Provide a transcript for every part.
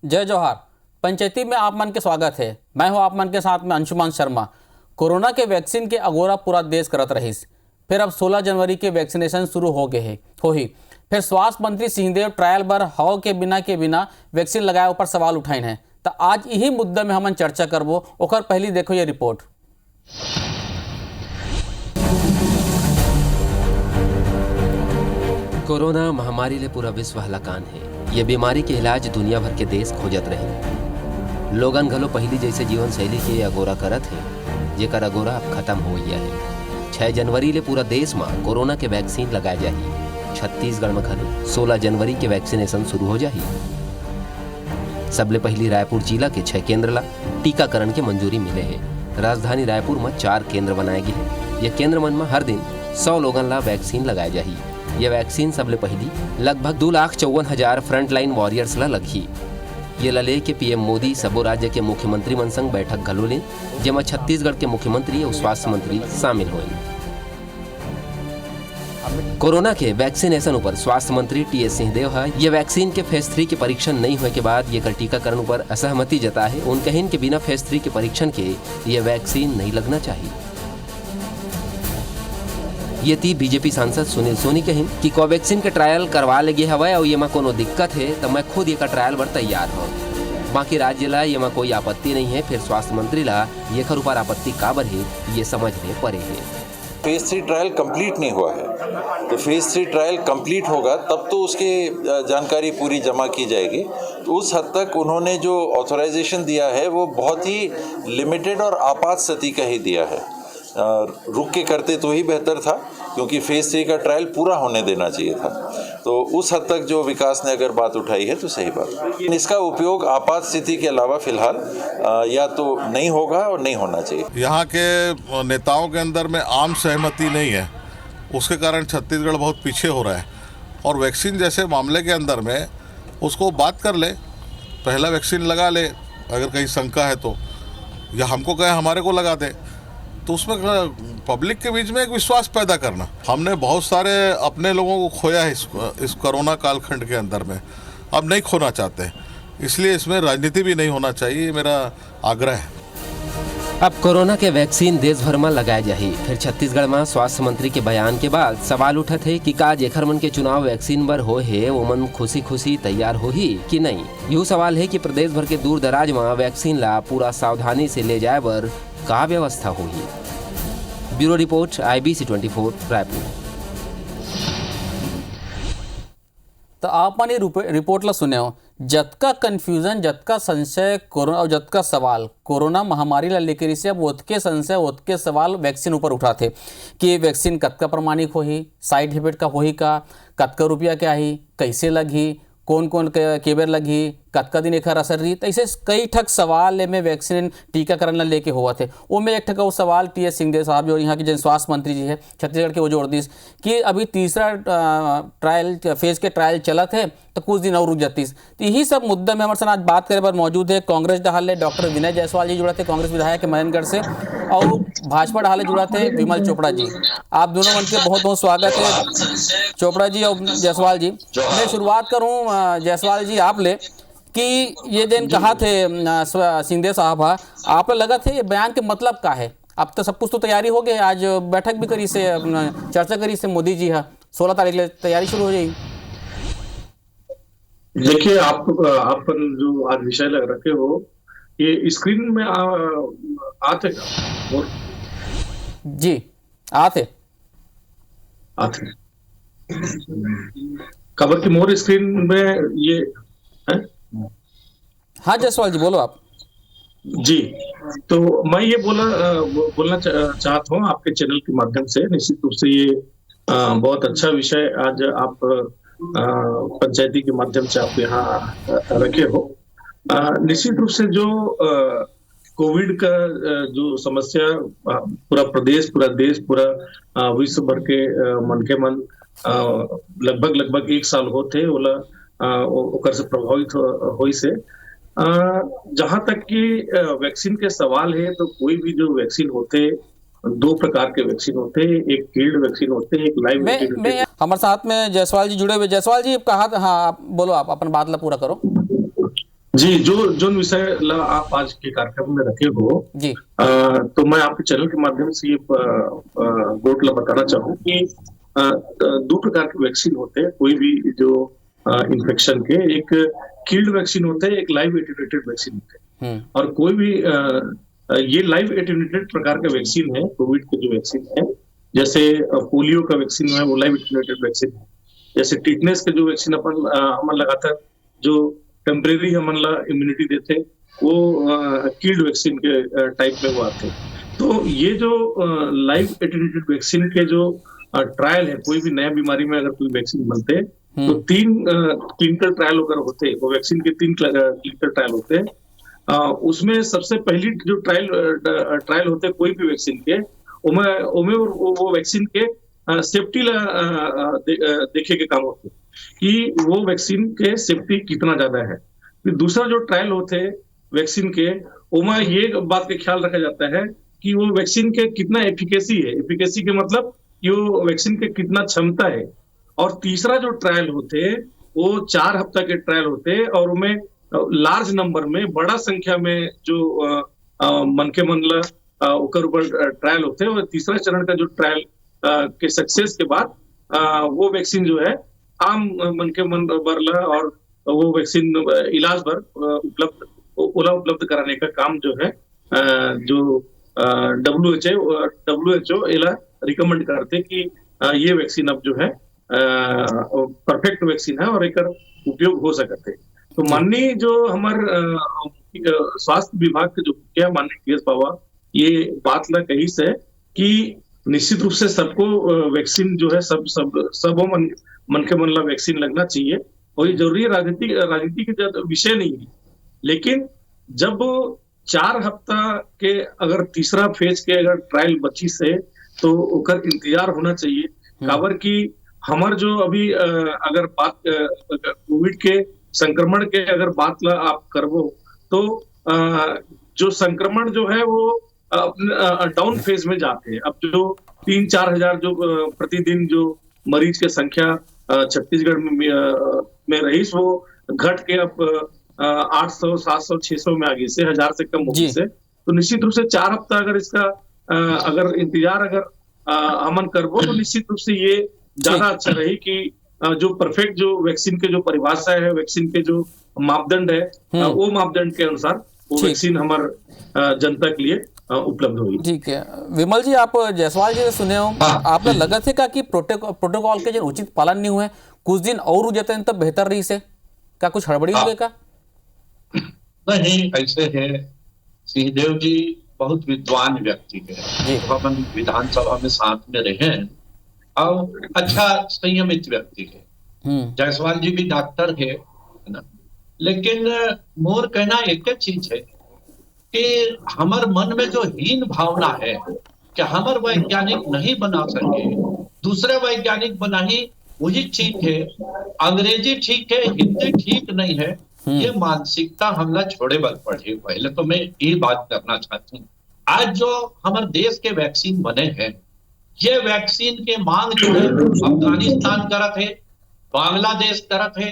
जय जोहार। पंचायती में आप मन के स्वागत है। मैं हूं आप मन के साथ में अंशुमान शर्मा। कोरोना के वैक्सीन के अगोरा पूरा देश करत रहीस, फिर अब 16 जनवरी के वैक्सीनेशन शुरू हो गए है होही। फिर स्वास्थ्य मंत्री सिंहदेव ट्रायल बर हव के बिना वैक्सीन लगाए ऊपर सवाल उठाइन है। तो आज यही मुद्दा में हमन चर्चा करबो। ओकर पहली देखो ये रिपोर्ट। कोरोना महामारी ले पूरा विश्व हलाकान है। ये बीमारी के इलाज दुनिया भर के देश खोजत रहे। लोगन घलो पहली जैसे जीवन शैली के अगोरा करत है, जेकर अगोरा अब खत्म हो गया है। 6 जनवरी ले पूरा देश में कोरोना के वैक्सीन लगाए जाही। छत्तीसगढ़ में घलो 16 जनवरी के वैक्सीनेशन शुरू हो जाही। सबले पहली रायपुर जिला के 6 केंद्र ला टीकाकरण के मंजूरी मिले है। राजधानी रायपुर में 4 केंद्र बनाए गए हैं। ये केंद्र मन में हर दिन 100 लोगन ला वैक्सीन लगाए जाही। ये वैक्सीन सबले पहली लगभग 2,54,000 फ्रंटलाइन वॉरियर्स ला लगी। ये लले के पीएम मोदी सबो राज्य के मुख्यमंत्री मन संग बैठक घलो लें, जेमा छत्तीसगढ़ के मुख्यमंत्री और स्वास्थ्य मंत्री शामिल हुए। कोरोना के वैक्सीनेशन ऊपर स्वास्थ्य मंत्री टी.एस. सिंहदेव है ये वैक्सीन के फेज 3 के परीक्षण नहीं होने के बाद ये टीकाकरण पर असहमति जता है। उनके हिन के बिना फेज 3 के परीक्षण के ये वैक्सीन नहीं लगना चाहिए। ये थी बीजेपी सांसद सुनील सोनी कहिन कि कोवैक्सीन के ट्रायल करवा लगे हवा और ये में कोनो दिक्कत है तो मैं खुद ये का ट्रायल बर तैयार हूँ। बाकी राज्य ला ये में कोई आपत्ति नहीं है। फिर स्वास्थ्य मंत्री ला ये खर ऊपर आपत्ति काबर है ये समझने पड़े है। फेज 3 ट्रायल कंप्लीट नहीं हुआ है, तो फेज 3 ट्रायल कंप्लीट होगा तब तो उसकी जानकारी पूरी जमा की जाएगी। तो उस हद तक उन्होंने जो ऑथराइजेशन दिया है वो बहुत ही लिमिटेड और आपात स्थिति का ही दिया है। रुक के करते तो ही बेहतर था, क्योंकि फेज 3 का ट्रायल पूरा होने देना चाहिए था। तो उस हद तक जो विकास ने अगर बात उठाई है तो सही बात। इसका उपयोग आपात स्थिति के अलावा फिलहाल या तो नहीं होगा और नहीं होना चाहिए। यहाँ के नेताओं के अंदर में आम सहमति नहीं है, उसके कारण छत्तीसगढ़ बहुत पीछे हो रहा है। और वैक्सीन जैसे मामले के अंदर में उसको बात कर ले, पहला वैक्सीन लगा ले अगर कहीं शंका है तो, या हमको कहे हमारे को लगा दे, तो उसमें पब्लिक के बीच में एक विश्वास पैदा करना। हमने बहुत सारे अपने लोगों को खोया है इस कोरोना कालखंड के अंदर में, अब नहीं खोना चाहते, इसलिए इसमें राजनीति भी नहीं होना चाहिए, मेरा आग्रह है। अब कोरोना के वैक्सीन देश भर में लगाए जाही। फिर छत्तीसगढ़ में स्वास्थ्य मंत्री के बयान के बाद सवाल उठा थे कि का जेखर मन के चुनाव वैक्सीन बर हो है वो मन खुशी खुशी तैयार हो ही कि नहीं। यू सवाल है कि प्रदेश भर के दूर दराज में वैक्सीन ला पूरा सावधानी से ले जाए बर का व्यवस्था होगी। Bureau report IBC 24 Raipur. तो आप मन ये रिपोर्ट ला सुने हो, जतका कन्फ्यूजन, जतका संशय कोरोना और जतका सवाल कोरोना महामारी ला लेकर इसे अब ओतके संशय ओतके सवाल वैक्सीन ऊपर उठा थे कि वैक्सीन कतका प्रमाणिक होही, साइड इफेक्ट का होही का, कतका रुपया क्या ही, कैसे लगी, कौन कौन के बेर लगी, कतका दिन एकर असर रही। तो ऐसे कई ठक सवाल में वैक्सीन टीकाकरण ला लेके हुआ थे। वो में एक ठक वो सवाल टी.एस. सिंहदेव साहब जो यहाँ के जन स्वास्थ्य मंत्री जी है छत्तीसगढ़ के, वो जोड़ दी कि अभी तीसरा ट्रायल फेज के ट्रायल चला थे तो कुछ दिन और रुक जातीस। तो यही सब मुद्दा में हमारे साथ आज बात करे पर मौजूद है कांग्रेस डहाले डॉक्टर विनय जायसवाल जी जुड़ा थे, कांग्रेस विधायक है महेंद्रगढ़ से, और भाजपा डहाले जुड़ा थे विमल चोपड़ा जी। आप दोनों मन के बहुत बहुत स्वागत है, चोपड़ा जी और जायसवाल जी। मैं शुरुआत करूँ जायसवाल जी आप ले कि ये दिन कहा थे सिंहदेव साहब, आप लगा थे ये बयान के मतलब का है। अब तो सब कुछ तो तैयारी हो गई, आज बैठक भी करी से चर्चा करी से मोदी जी है, 16 तारीख ले तैयारी शुरू हो जाएगी। देखिए आप जो आज विषय लग रखे हो ये स्क्रीन में आते का जी आते खबर की मोर स्क्रीन में ये है? हाँ जायसवाल जी बोलो आप। जी, तो मैं ये बोलना चाहता हूँ आपके चैनल के माध्यम से। निश्चित रूप से ये बहुत अच्छा विषय आज आप पंचायती के माध्यम से आप यहाँ रखे हो। निश्चित रूप से जो कोविड का जो समस्या पूरा प्रदेश, पूरा देश, पूरा विश्व भर के मन के मन लगभग 1 साल होते ओला ओकर से प्रभावित होई से। जहां तक कि वैक्सीन के सवाल है तो कोई भी जो वैक्सीन होते 2 प्रकार के वैक्सीन होते हैं, एक फील्ड वैक्सीन होते हैं, एक लाइव वैक्सीन। हमारे साथ में जायसवाल जी जुड़े हुए। जायसवाल जी कहा, हाँ आप बोलो, आप अपन बात ला पूरा करो। जी, जो विषय आप आज के कार्यक्रम में रखे हो, जी। तो मैं आपके चैनल के माध्यम से ये गोटला बताना चाहूँ कि दो प्रकार के वैक्सीन होते हैं कोई भी जो इन्फेक्शन के। एक किल्ड वैक्सीन होते हैं, एक लाइव एटिन्यूएटेड वैक्सीन होते हैं। और कोई भी ये लाइव एटिन्यूएटेड प्रकार का वैक्सीन है, कोविड के जो वैक्सीन है, जैसे पोलियो का वैक्सीन है वो लाइव एटिन्यूएटेड वैक्सीन है। जैसे टिटनेस के जो वैक्सीन हमन लगातार जो टेम्परेरी हमन ला इम्यूनिटी देते वो किल्ड वैक्सीन के टाइप में वो आते। तो ये जो लाइव एटिन्यूएटेड वैक्सीन के जो ट्रायल है, कोई भी नया बीमारी में अगर कोई वैक्सीन बनते तो 3 क्लिनिकल ट्रायल अगर होते, वो वैक्सीन के 3 क्लिनिकल ट्रायल होते। उसमें सबसे पहली जो ट्रायल होते कोई भी वैक्सीन के, उमें वो वैक्सीन के सेफ्टी देखे के काम होते कि वो वैक्सीन के सेफ्टी कितना ज्यादा है। फिर दूसरा जो ट्रायल होते वैक्सीन के, उमें ये बात का ख्याल रखा जाता है कि वो वैक्सीन के कितना एफिकेसी है। एफिकेसी के मतलब कि वो वैक्सीन के कितना क्षमता है। और तीसरा जो ट्रायल होते वो 4 हफ्ता के ट्रायल होते और उनमें लार्ज नंबर में, बड़ा संख्या में जो मन के मनला ओकर ऊपर ट्रायल होते हैं। और तीसरा चरण का जो ट्रायल के सक्सेस के बाद वो वैक्सीन जो है आम मन के मन बरला और वो वैक्सीन इलाज पर उपलब्ध कराने का काम जो है जो WHO इला रिकमेंड करते कि ये वैक्सीन अब जो है परफेक्ट वैक्सीन है और एक उपयोग हो सकते। तो माननीय जो हमारे स्वास्थ्य विभाग के जो क्या माननीय केस बाबा ये बात ला कही से कि निश्चित रूप से सबको वैक्सीन जो है सब मन के मन ला वैक्सीन लगना चाहिए। और ये जरूरी राजनीति के विषय नहीं है, लेकिन जब 4 हफ्ता के अगर तीसरा फेज के अगर ट्रायल बची से तो ओकर इंतजार होना चाहिए। काबर की हमार जो अभी अगर बात कोविड के संक्रमण के अगर बात ला आप करबो तो जो संक्रमण जो है वो डाउन फेज में जाते हैं। अब जो 3-4 हजार जो प्रतिदिन जो मरीज के संख्या छत्तीसगढ़ में रही वो घट के अब 800, 700, 600 में आ गई से 1000 से कम हो गई से। तो निश्चित रूप से 4 हफ्ता अगर इसका अगर इंतजार अगर अमन करबो तो निश्चित रूप से ये ज्यादा अच्छा रही कि जो परफेक्ट जो वैक्सीन के जो परिभाषा है, वैक्सीन के जो मापदंड है वो मापदंड के अनुसार वो वैक्सीन हमारे जनता के लिए उपलब्ध होगी। ठीक है विमल जी, आप जायसवाल जी से सुने हो, आपने लगा थे कि प्रोटोकॉल के जो उचित पालन नहीं हुए, कुछ दिन और हो जाते हैं तब बेहतर रही से, क्या कुछ हड़बड़ी हो गई का? नहीं, ऐसे है सिंहदेव जी बहुत विद्वान व्यक्ति है, अपन विधानसभा में साथ में रहे और अच्छा संयमित व्यक्ति है। जायसवाल जी भी डॉक्टर है ना, लेकिन मोर कहना एक चीज है कि हमार मन में जो हीन भावना है कि हमार वैज्ञानिक नहीं बना सके, दूसरे वैज्ञानिक बना ही वही ठीक है, अंग्रेजी ठीक है, हिंदी ठीक नहीं है, ये मानसिकता हमला छोड़े बल पड़े। पहले तो मैं ये बात करना चाहती हूँ, आज जो हमारे देश के वैक्सीन बने हैं, ये वैक्सीन के मांग जो है अफगानिस्तान करत है, बांग्लादेश करत है,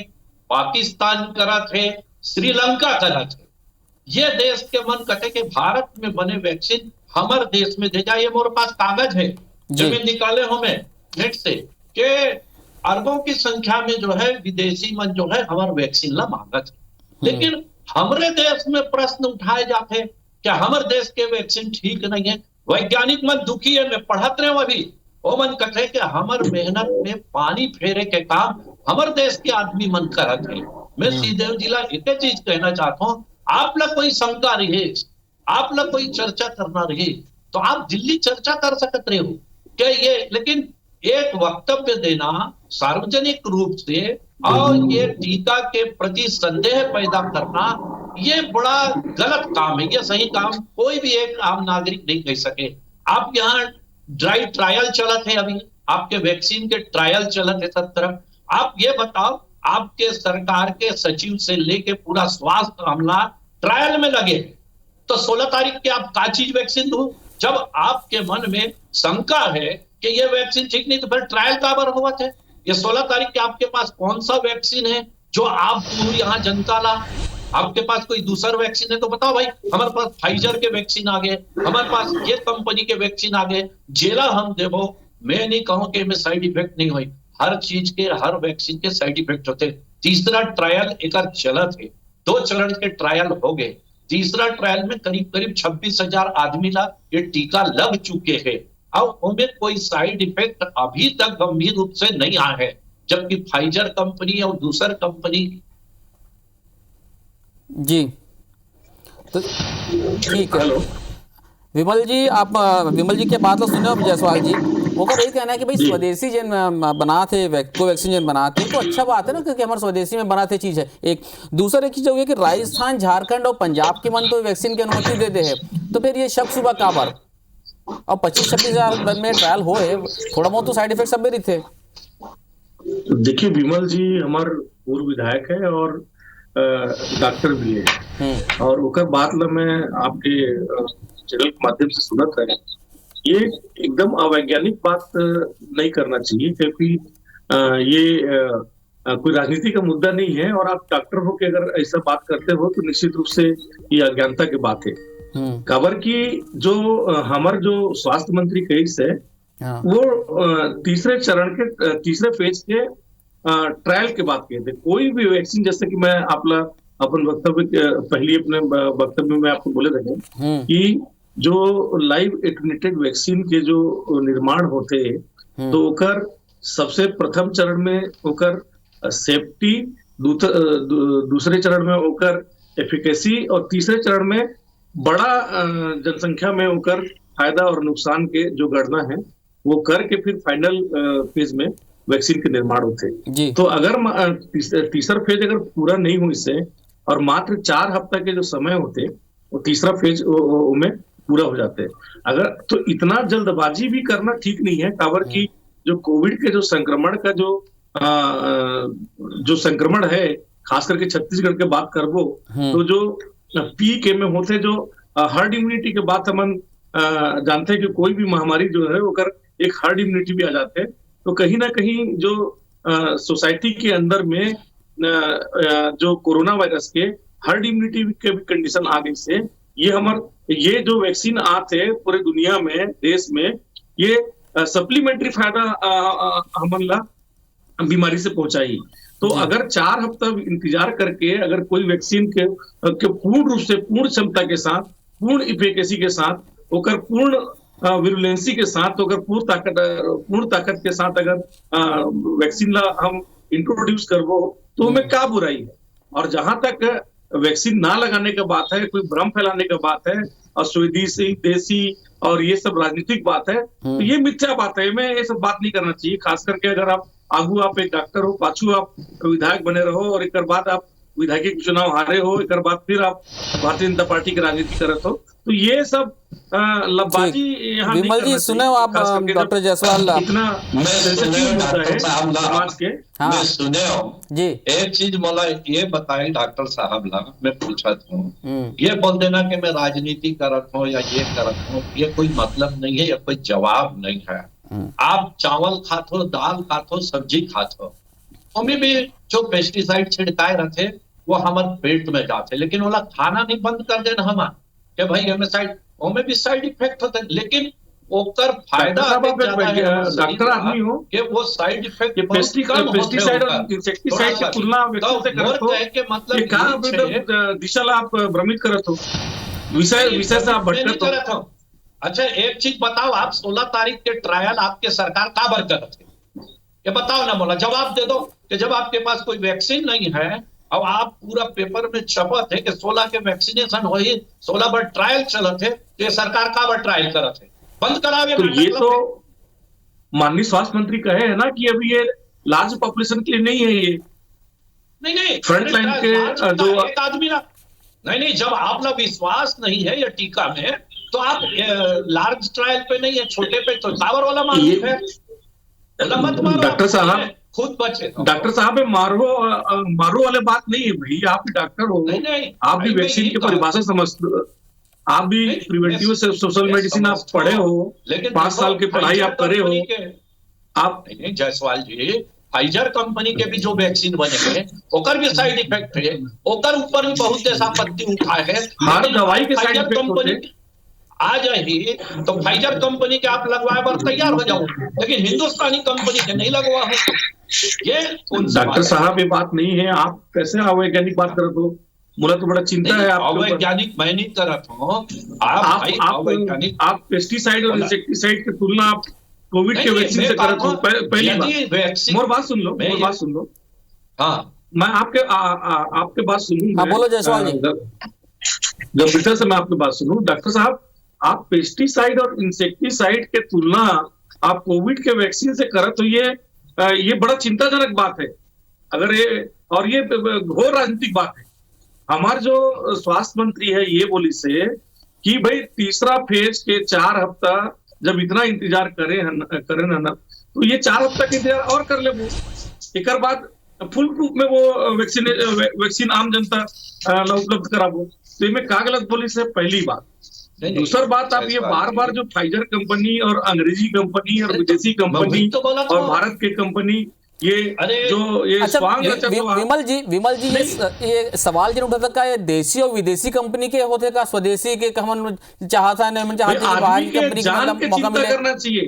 पाकिस्तान करत है, श्रीलंका करत है। ये देश के मन कहते कि भारत में बने वैक्सीन हमारे देश में दे जाए। ये मेरे पास कागज है जो मैं निकाले हो मैं नेट से कि अरबों की संख्या में जो है विदेशी मन जो है हमारे वैक्सीन ला मांगत है। लेकिन हमारे देश में प्रश्न उठाए जाते कि हमारे देश के वैक्सीन ठीक नहीं है। वैज्ञानिक मन दुखी है, मैं पढ़त रहे अभी, वो मन कहते कि हमारे मेहनत में पानी फेरे के काम हमारे देश के आदमी मन करत है। मैं सीधे जिला एक चीज कहना चाहता हूँ, आप लोग कोई शंका रहे, आप लोग कोई चर्चा करना रहे तो आप दिल्ली चर्चा कर सकते रहे हो क्या ये, लेकिन एक वक्तव्य देना सार्वजनिक रूप से और ये टीका के प्रति संदेह पैदा करना, ये बड़ा गलत काम है। ये सही काम कोई भी एक आम नागरिक नहीं कर सके। आप यहाँ ड्राई ट्रायल चलत है, अभी आपके वैक्सीन के ट्रायल चलत है सब तरफ। आप ये बताओ, आपके सरकार के सचिव से लेके पूरा स्वास्थ्य अमला ट्रायल में लगे, तो 16 तारीख के आप का चीज वैक्सीन दो? जब आपके मन में शंका है कि ये वैक्सीन ठीक नहीं तो फिर ट्रायल का बर हुआ थे? ये 16 तारीख के आपके पास कौन सा वैक्सीन है जो आप दूर यहाँ जनता ला आपके पास कोई दूसरा वैक्सीन है तो बताओ भाई, हमारे पास फाइजर के वैक्सीन आ गए, हमारे पास ये कंपनी के वैक्सीन आ गए, जेला हम देवो। मैं नहीं कहूं कि में साइड इफेक्ट नहीं हुई, हर चीज के, हर वैक्सीन के साइड इफेक्ट होते। तीसरा ट्रायल एक चलत है, 2 चरण के ट्रायल हो गए, तीसरा ट्रायल में करीब करीब 26,000 आदमी ला ये टीका लग चुके हैं। अब उनमें कोई साइड इफेक्ट अभी तक गंभीर रूप से नहीं आया है, जबकि फाइजर कंपनी और दूसर कंपनी। जी तो ठीक है। विमल जी, आप विमल जी के बात तो सुने अब जायसवाल जी, वो यही कहना है कि भाई स्वदेशी जिन बना थे कोवैक्सीन जिन बना थे तो अच्छा बात है ना, क्योंकि हमारे स्वदेशी में बना थे चीज़ है। एक दूसरा एक चीज़ हो गई कि राजस्थान, झारखंड और पंजाब के मन तो वैक्सीन की अनुमति देते हैं, तो फिर ये शक सुबह काबर और 25-26 हज़ार में ट्रायल हो है, थोड़ा बहुत तो साइड इफेक्ट सब भी थे। देखिए विमल जी हमार पूर्व विधायक है और डॉक्टर भी है, और ओकर बात ला मैं आपके चैनल के माध्यम से सुनत है, ये एकदम अवैज्ञानिक बात नहीं करना चाहिए, क्योंकि ये कोई राजनीति का मुद्दा नहीं है, और आप डॉक्टर हो के अगर ऐसा बात करते हो तो निश्चित रूप से ये अज्ञानता की बात है। खबर की जो हमारे जो स्वास्थ्य मंत्री कही से वो तीसरे चरण के तीसरे फेज के ट्रायल के बात किए थे। कोई भी वैक्सीन, जैसे कि मैं आपला अपन वक्तव्य पहले अपने वक्तव्य में आपको बोले थे कि जो लाइव एटेन्यूएटेड वैक्सीन के जो निर्माण होते तो ओकर सबसे प्रथम चरण में ओकर सेफ्टी, दूसरे चरण में ओकर एफिकेसी और तीसरे चरण में बड़ा जनसंख्या में ओकर फायदा और नुकसान के जो गणना है वो करके फिर फाइनल फेज में वैक्सीन के निर्माण होते। तो अगर तीसरा फेज अगर पूरा नहीं हुई से और मात्र 4 हफ्ता के जो समय होते वो तीसरा फेज में पूरा हो जाते, अगर तो इतना जल्दबाजी भी करना ठीक नहीं है। काबर की जो कोविड के जो संक्रमण का जो संक्रमण है, खास करके छत्तीसगढ़ के बात करबो तो जो पीके में होते जो हर्ड इम्यूनिटी के बात हम जानते हैं कि कोई भी महामारी जो है वो एक हर्ड इम्यूनिटी भी आ जाते हैं, तो कहीं ना कहीं जो सोसाइटी के अंदर में जो कोरोना वायरस के हर्ड इम्यूनिटी के भी कंडीशन आ गई से ये जो वैक्सीन आते पूरे दुनिया में, देश में, ये सप्लीमेंट्री फायदा हमला बीमारी से पहुंचाई। तो अगर 4 हफ्ता इंतजार करके अगर कोई वैक्सीन के पूर्ण रूप से, पूर्ण क्षमता के साथ, पूर्ण इफिकेसी के साथ, ओकर पूर्ण विरुलेंसी के साथ, अगर पूर्ण ताकत के साथ अगर वैक्सीन ला हम इंट्रोड्यूस करबो तो हमें क्या बुराई है। और जहां तक वैक्सीन ना लगाने का बात है, कोई भ्रम फैलाने का बात है और स्वदेशी देसी और ये सब राजनीतिक बात है, तो ये मिथ्या बात है। मैं ये सब बात नहीं करना चाहिए, खास करके अगर आप आगू आप एक डॉक्टर हो, पाछू आप विधायक बने रहो और एक बाद आप विधायक के चुनाव हारे हो, एक बाद फिर आप भारतीय जनता पार्टी की राजनीति करत हो, तो ये सब लब्बाजी यहाँ नहीं विमल जी सुने हो आप डॉक्टर जायसवाल इतना समाज के मैं सुने हो जी। एक चीज मला ये बताए डॉक्टर साहब ला, मैं पूछा हूँ, ये बोल देना कि मैं राजनीति करत हूँ या ये करत हूँ, ये कोई मतलब नहीं है, या कोई जवाब नहीं है। आप चावल खात हो, दाल खात हो, सब्जी खात हो, उनमें भी जो पेस्टिसाइड छिड़काए रहते वो हमारे पेट में जाते, लेकिन वो खाना नहीं बंद कर देना हमारा कि भाई हमें उनमें भी साइड इफेक्ट होते, लेकिन ओकर फायदा डॉक्टर आदमी हो कि वो साइड इफेक्ट पेस्टिसाइड और इंसेक्टिसाइड की तुलना व्यक्ति से करत हो के मतलब दिशा ला आप भ्रमित करत हो, विषय से आप भटकत हो। अच्छा एक चीज बताओ, आप 16 तारीख के ट्रायल आपके सरकार का बर करते, ये बताओ ना, बोला जवाब दे दो कि जब आपके पास कोई वैक्सीन नहीं है अब आप पूरा पेपर में छपत है कि 16 के वैक्सीनेशन हो, 16 बार ट्रायल चलत है, तो ये सरकार का बार ट्रायल करत है, बंद करावे। तो ये तो माननीय स्वास्थ्य मंत्री कहे है ना कि अभी ये लार्ज पॉपुलेशन के लिए नहीं है, ये नहीं फ्रंट लाइन के जो एक आदमी ना नहीं, जब आप लोग विश्वास नहीं है ये टीका में तो आप लार्ज ट्रायल पे नहीं है, छोटे पे तो टावर वाला मालिक है। डॉक्टर साहब खुद बचे, डॉक्टर साहब मारो वाले बात नहीं है भाई, आप भी डॉक्टर हो, आप भी वैक्सीन की परिभाषा समझते, आप भी प्रिवेंटिव सोशल मेडिसिन आप पढ़े हो, 5 साल की पढ़ाई आप करे हो। आप जायसवाल जी फाइजर कंपनी के भी जो वैक्सीन बने हैं ओकर भी साइड इफेक्ट है, ओकर ऊपर भी बहुत देश आपत्ति उठाए है। हर दवाई के साइड फाइजर इफेक्ट होते हैं। कंपनी आ जाए तो फाइजर कंपनी के आप लगवाए पर तैयार हो जाओ, लेकिन हिंदुस्तानी कंपनी के नहीं लगवा हो। ये कौन सा डॉक्टर साहब, ये बात नहीं है। आप कैसे अवैज्ञानिक बात करते हो? मुझे तो बड़ा चिंता है आपके ऊपर। अवैज्ञानिक मैं नहीं कर रहा हूँ। आप पेस्टिसाइड और इंसेक्टिसाइड की तुलना आप कोविड के वैक्सीन से करते हो। पहली बात, मोर बात सुन लो। हाँ, मैं आपके बात सुनूं। हाँ, बोलो जायसवाल जी। जब फिर से मैं आपकी बात सुनूं, डॉक्टर साहब, आप पेस्टिसाइड और इंसेक्टिसाइड के तुलना आप कोविड के वैक्सीन से करें तो ये बड़ा चिंताजनक बात है। अगर ये घोर राजनीतिक बात है। हमारे जो स्वास्थ्य मंत्री है ये बोली से कि भाई तीसरा फेज के 4 हफ्ता जब इतना इंतजार करें ना तो ये 4 हफ्ता का इंतजार और कर ले। वो एक बाद फुल प्रूफ में वो वैक्सीन आम जनता उपलब्ध कराबो। तो इसमें का गलत बोली से पहली बात। दूसरी बात, आप ये बार जो फाइजर कंपनी और अंग्रेजी कंपनी और विदेशी कंपनी और भारत की कंपनी अच्छा, विमल जी ये सवाल जो उठा था ये देशी और विदेशी कंपनी के होते का स्वदेशी के हम चाहता नहीं चाहते कि बाहर की कंपनी को मौका मिले। करना चाहिए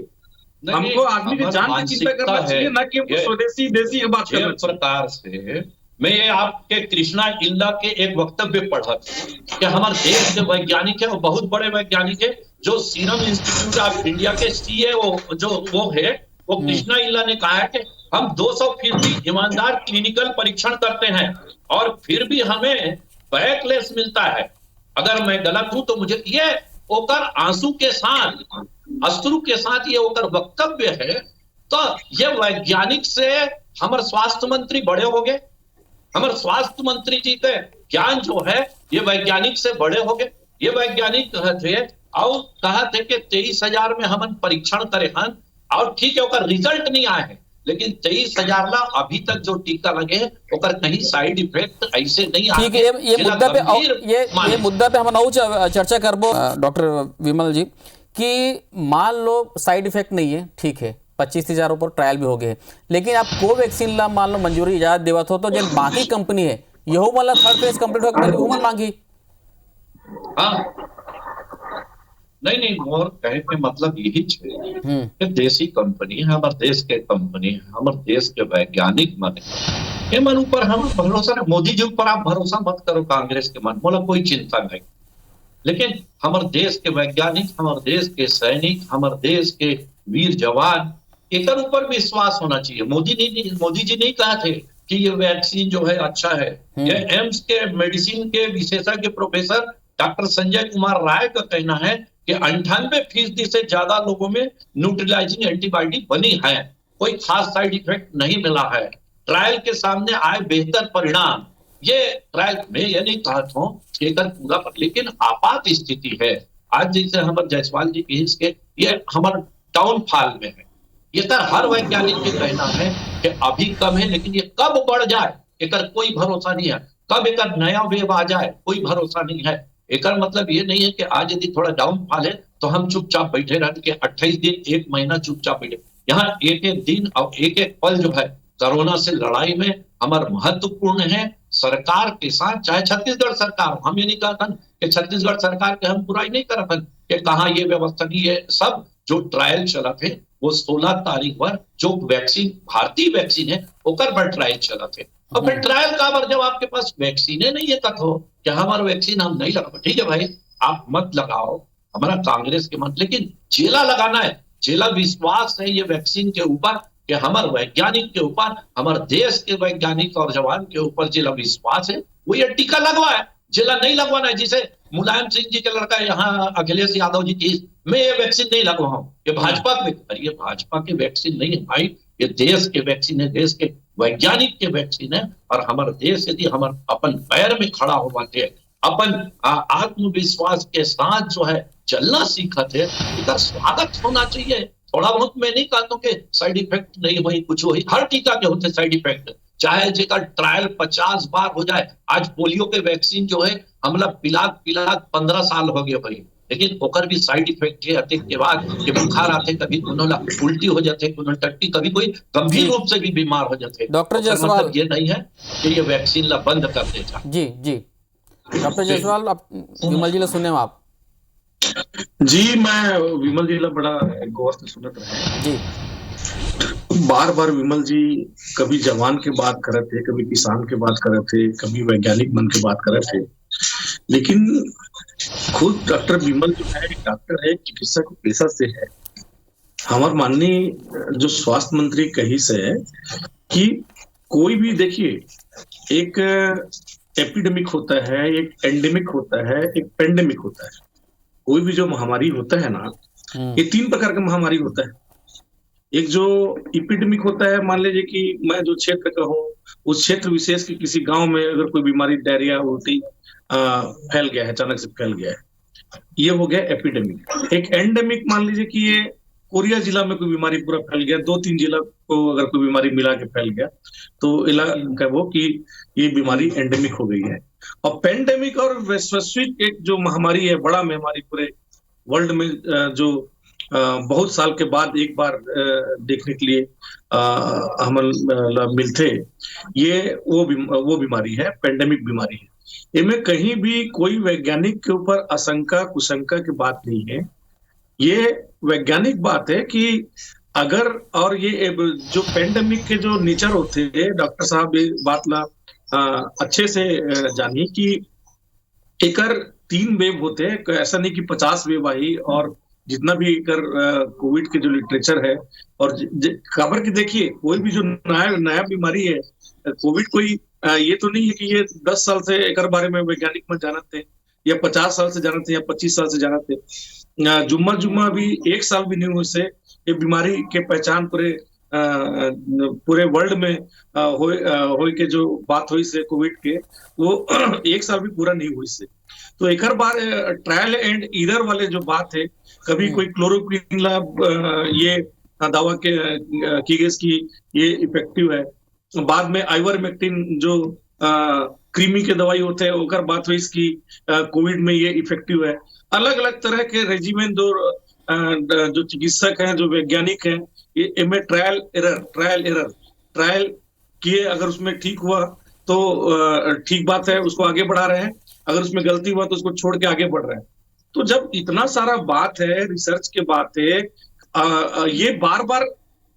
हमको, आदमी की जान की चिंता करना चाहिए, ना कि स्वदेशी देशी की बात करना चाहिए। प्रकार से मैं ये आपके कृष्णा इल्ला के एक वक्तव्य पढ़ा कि हमारे देश के वैज्ञानिक है, वो बहुत बड़े वैज्ञानिक है, जो सीरम इंस्टीट्यूट ऑफ इंडिया के सीईओ जो वो है, वो कृष्णा इल्ला ने कहा है कि हम 200% ईमानदार क्लिनिकल परीक्षण करते हैं और फिर भी हमें बैकलेस मिलता है। अगर मैं गलत हूं तो मुझे ये ओकर आंसू के साथ, अश्रु के साथ ये ओकर वक्तव्य है। तो ये वैज्ञानिक से हमारे स्वास्थ्य मंत्री बड़े हो गए। हमारे स्वास्थ्य मंत्री जी के ज्ञान जो है ये वैज्ञानिक से बड़े हो गए। ये वैज्ञानिक थे और कहा थे कि 23,000 में हम परीक्षण करे हन और ठीक है ओकर रिजल्ट नहीं आए हैं, लेकिन 23,000 ला अभी तक जो टीका लगे है ओकर कहीं साइड इफेक्ट ऐसे नहीं आए। ठीक है, ये मुद्दा पे हम चर्चा करबो डॉक्टर विमल जी कि मान लो साइड इफेक्ट नहीं है, ठीक है 25,000 ऊपर ट्रायल भी हो गए, लेकिन आप कोवैक्सीन ला मान लो मंजूरी इजाजत देवत हो तो जो बाकी कंपनी है यहू वाला थर्ड फेज कंप्लीट हो गया उमर मांगी। हाँ, नहीं मोर कहे के मतलब यही है कि देसी कंपनी है, हमारे देश के कंपनी है, हमारे देश के वैज्ञानिक मन ये मन ऊपर हम भरोसा नहीं। मोदी जी ऊपर आप भरोसा मत करो, कांग्रेस के मन बोला कोई चिंता नहीं, लेकिन हमारे देश के वैज्ञानिक, हमारे देश के सैनिक, हमारे देश के वीर जवान एक ऊपर विश्वास होना चाहिए। मोदी जी नहीं कहा थे कि ये वैक्सीन जो है अच्छा है। ये एम्स के मेडिसिन के विशेषज्ञ प्रोफेसर डॉक्टर संजय कुमार राय का कहना है कि 98% से ज्यादा लोगों में न्यूट्रलाइजिंग एंटीबॉडी बनी है, कोई खास साइड इफेक्ट नहीं मिला है, ट्रायल के सामने आए बेहतर परिणाम। ये ट्रायल में ये नहीं कहा था पूरा, लेकिन आपात स्थिति है आज जैसे हमारे जायसवाल जी के ये हमारे डाउनफॉल में है। ये तो हर वैज्ञानिक के कहना है कि अभी कम है, लेकिन ये कब बढ़ जाए एक कोई भरोसा नहीं है, कब एक नया वेव आ जाए कोई भरोसा नहीं है। एक मतलब ये नहीं है कि आज यदि थोड़ा डाउनफॉल है तो हम चुपचाप बैठे रह के 28 दिन 1 महीना चुपचाप बैठे। यहाँ एक दिन और एक पल जो है कोरोना से लड़ाई में हमारा महत्वपूर्ण है। सरकार के साथ, चाहे छत्तीसगढ़ सरकार, हम ये नहीं कहते कि छत्तीसगढ़ सरकार के हम बुराई नहीं कर रहे कि कहाँ ये व्यवस्था की है। सब जो ट्रायल चला थे वो 16 तारीख पर जो वैक्सीन भारतीय वैक्सीन है ओकर पर ट्रायल चला थे। और फिर ट्रायल का बार जब आपके पास वैक्सीन नहीं है कथो कि हमारा वैक्सीन हम नहीं लगा, ठीक है भाई आप मत लगाओ, हमारा कांग्रेस के मत, लेकिन जेला लगाना है। जेला विश्वास है ये वैक्सीन के ऊपर कि हमारे वैज्ञानिक के ऊपर, हमारे देश के वैज्ञानिक और जवान के ऊपर जिला विश्वास है वो ये टीका लगवाए। जिला नहीं लगवाना है, जिसे मुलायम सिंह जी के लड़का यहाँ अखिलेश यादव जी की मैं ये वैक्सीन नहीं लगवाऊं, ये भाजपा के, ये भाजपा के वैक्सीन नहीं है भाई, ये देश के वैक्सीन है, देश के वैज्ञानिक के वैक्सीन है। और हमारा देश यदि हमारे अपन पैर में खड़ा हुआ थे, अपन आत्मविश्वास के साथ जो है चलना सीखा थे, इसका स्वागत होना चाहिए। थोड़ा बहुत मैं नहीं कहता हूँ कि साइड इफेक्ट नहीं हुई, कुछ हुई, हर टीका के होते साइड इफेक्ट, चाहे जेकर ट्रायल 50 बार हो जाए। आज पोलियो के वैक्सीन जो है हमला पिला 15 साल हो गए भाई, लेकिन ओकर भी साइड इफेक्ट है अटैक के बाद कि बुखार आते, कभी कोनो ला उल्टी हो जाते, कोनो टट्टी, कभी कोई गंभीर रूप से भी बीमार हो जाते। डॉक्टर जायसवाल, मतलब ये नहीं है कि ये वैक्सीन ला बंद कर देता। जी जी डॉक्टर जायसवाल, आप विमल जी ला सुने आप जी, मैं विमल जी ला बड़ा गौर से सुनत रहे जी। बार बार विमल जी कभी जवान के बात करत थे, कभी किसान के बात करत थे, कभी वैज्ञानिक मन के बात करत थे, लेकिन खुद डॉक्टर विमल जो है डॉक्टर है, चिकित्सक पेशा से है। हमार माननीय जो स्वास्थ्य मंत्री कही से है कि कोई भी देखिए, एक एपिडेमिक होता है, एक एंडेमिक होता है, एक पेंडेमिक होता है। कोई भी जो महामारी होता है ना, ये 3 प्रकार का महामारी होता है। एक जो इपिडेमिक होता है, मान लीजिए कि मैं जो क्षेत्र का हूँ, उस क्षेत्र विशेष के किसी गांव में अगर कोई बीमारी, डायरिया, उल्टी फैल गया है, अचानक से फैल गया है, ये हो गया एपिडेमिक। एक एंडेमिक मान लीजिए कि ये कोरिया जिला में कोई बीमारी पूरा फैल गया, 2-3 जिला को अगर कोई बीमारी मिला के फैल गया, तो इलाका वो कि ये बीमारी एंडेमिक हो गई है। और पेंडेमिक और वैश्विक एक जो महामारी है, बड़ा महामारी पूरे वर्ल्ड में जो बहुत साल के बाद एक बार देखने के लिए हम मिलते, ये वो बीमारी है, पेंडेमिक बीमारी है। इनमें कहीं भी कोई वैज्ञानिक के ऊपर आशंका कुशंका की बात नहीं है। ये वैज्ञानिक बात है कि अगर, और ये जो पेंडेमिक के जो नेचर होते हैं, डॉक्टर साहब ये बात ला अच्छे से जानिए कि एकर 3 वेव होते हैं। ऐसा नहीं कि 50 वेव आई, और जितना भी कर कोविड के जो लिटरेचर है और खबर की देखिए, कोई भी जो नया बीमारी है कोविड, कोई ये तो नहीं है कि ये 10 साल से एक बारे में वैज्ञानिक में जानते थे, या 50 साल से जानते थे, या 25 साल से जानते थे। जुम्मा भी 1 साल भी नहीं हुए से ये बीमारी के पहचान पूरे वर्ल्ड में हो के जो बात हुई से कोविड के, वो 1 साल भी पूरा नहीं हुई से। तो एक बार ट्रायल एंड एरर वाले जो बात है, कभी कोई क्लोरोक्विन ला ये दावा की गई कि ये इफेक्टिव है, बाद में आइवरमेक्टिन जो कृमि के दवाई होते हैं, ओकर बात हुई इसकी कोविड में ये इफेक्टिव है। अलग अलग तरह के रेजिमेंट जो चिकित्सक हैं, जो वैज्ञानिक हैं, ये इनमें ट्रायल एरर किए, अगर उसमें ठीक हुआ तो ठीक बात है, उसको आगे बढ़ा रहे हैं, अगर उसमें गलती हुआ तो उसको छोड़ के आगे बढ़ रहे हैं। तो जब इतना सारा बात है, रिसर्च के बात है, ये बार बार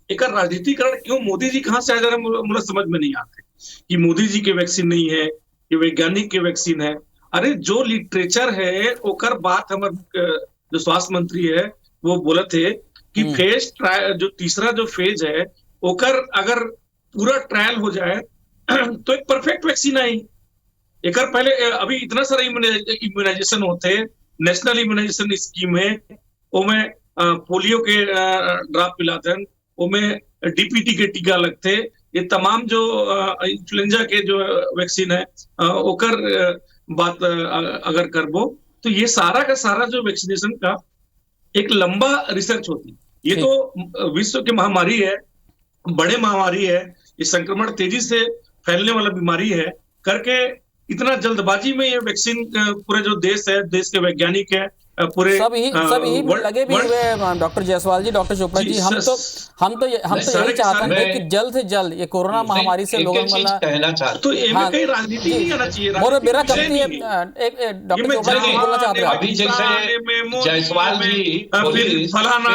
एक राजनीतिकरण क्यों? मोदी जी कहाँ से आ जा रहे हैं, मुझे समझ में नहीं आते कि मोदी जी के वैक्सीन नहीं है, ये वैज्ञानिक के वैक्सीन है। अरे जो लिटरेचर है ओकर बात हमारे जो स्वास्थ्य मंत्री है वो बोले थे कि फेज ट्रायल, जो तीसरा जो फेज है, ओकर अगर पूरा ट्रायल हो जाए तो एक परफेक्ट वैक्सीन आई। एक पहले अभी इतना सारा इम्यूनाइजेशन होते, नेशनल इम्यूनाइजेशन स्कीम है, ओमें पोलियो के ड्रॉप पिलाते हैं, ओमें डीपीटी के टीका लगते, ये तमाम जो इन्फ्लुएंजा के जो वैक्सीन है ओकर बात अगर करबो, तो ये सारा का सारा जो वैक्सीनेशन का एक लंबा रिसर्च होती। ये तो विश्व की महामारी है, बड़े महामारी है, ये संक्रमण तेजी से फैलने वाला बीमारी है, करके इतना जल्दबाजी में ये वैक्सीन पूरे जो देश है, देश के वैज्ञानिक है, पूरे सब यही लगे भी हुए डॉक्टर जायसवाल जी, डॉक्टर चोपड़ा जी, हम तो यही चाहते हैं कि जल्द से जल्द ये कोरोना महामारी से लोगों को, तो कहीं राजनीति नहीं आना चाहिए। मेरा कभी डॉक्टर चोपड़ा जी बोलना चाहते हैं अभी जैसे जायसवाल जी फलाना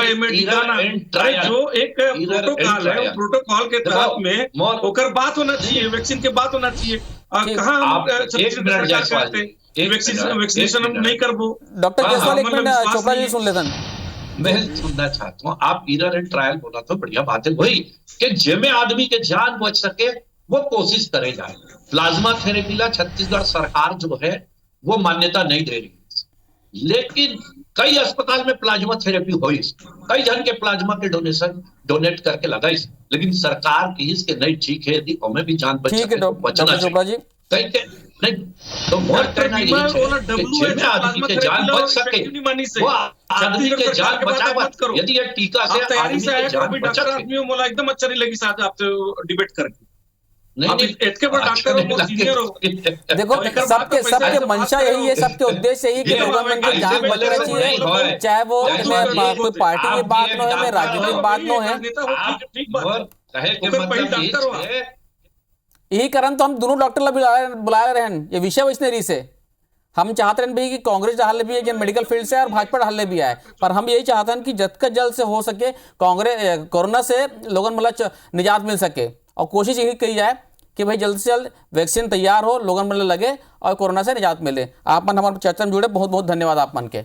जो एक प्रोटोकॉल है, प्रोटोकॉल के तहत में ओकर बात होना चाहिए, वैक्सीन के बात होना चाहिए। कहाँ वैक्सीनेशन हम नहीं करबो। डॉक्टर जायसवाल एक मिनट चोपड़ा जी सुन लेते हैं। मैं सुनना चाहता हूँ, आप एरर एंड ट्रायल बोला तो बढ़िया बात है, वही कि जिसमें आदमी के जान बच सके वो कोशिश करे जाए। प्लाज्मा थेरेपी ला छत्तीसगढ़ सरकार जो है वो मान्यता नहीं दे रही, लेकिन कई अस्पताल में प्लाज्मा थेरेपी हुई, कई जन के प्लाज्मा के डोनेट करके लगाई, लेकिन सरकार की इसके नहीं ठीक है, यदि हमें भी जान बच सके तो बचना चाहिए। नहीं तो बहुत करना है, आदमी के जान बच सके वो आदमी के जान बचा। यदि ये टीका से आदमी के जान बचा, एकदम अच्छा नहीं लगी साथ आपसे डिबेट करके। आप इतने बड़े डॉक्टर हो, बहुत सीनियर हो। देखो सबके सबके मंशा यही है, सबके उद्देश्य यही है कि लोगन मन के जान बचना चाहिए, चाहे वो कोई पार्टी की बात न हो, में राजनीतिक बात न है। यही कारण तो हम दोनों डॉक्टर बुलाए रहे ये विषय वैष्णरी से। हम चाहते हैं भी कि कांग्रेस डाले भी है जिन मेडिकल फील्ड से और भाजपा डाले भी आए, पर हम यही चाहते हैं कि जल्द जल्द से हो सके कांग्रेस कोरोना से लोगन मतलब निजात मिल सके, और कोशिश यही की जाए कि भाई जल्द से जल्द वैक्सीन तैयार हो, लोगन मतलब लगे और कोरोना से निजात मिले। आप मन हमारे चर्चा में जुड़े, बहुत बहुत धन्यवाद आप मन के।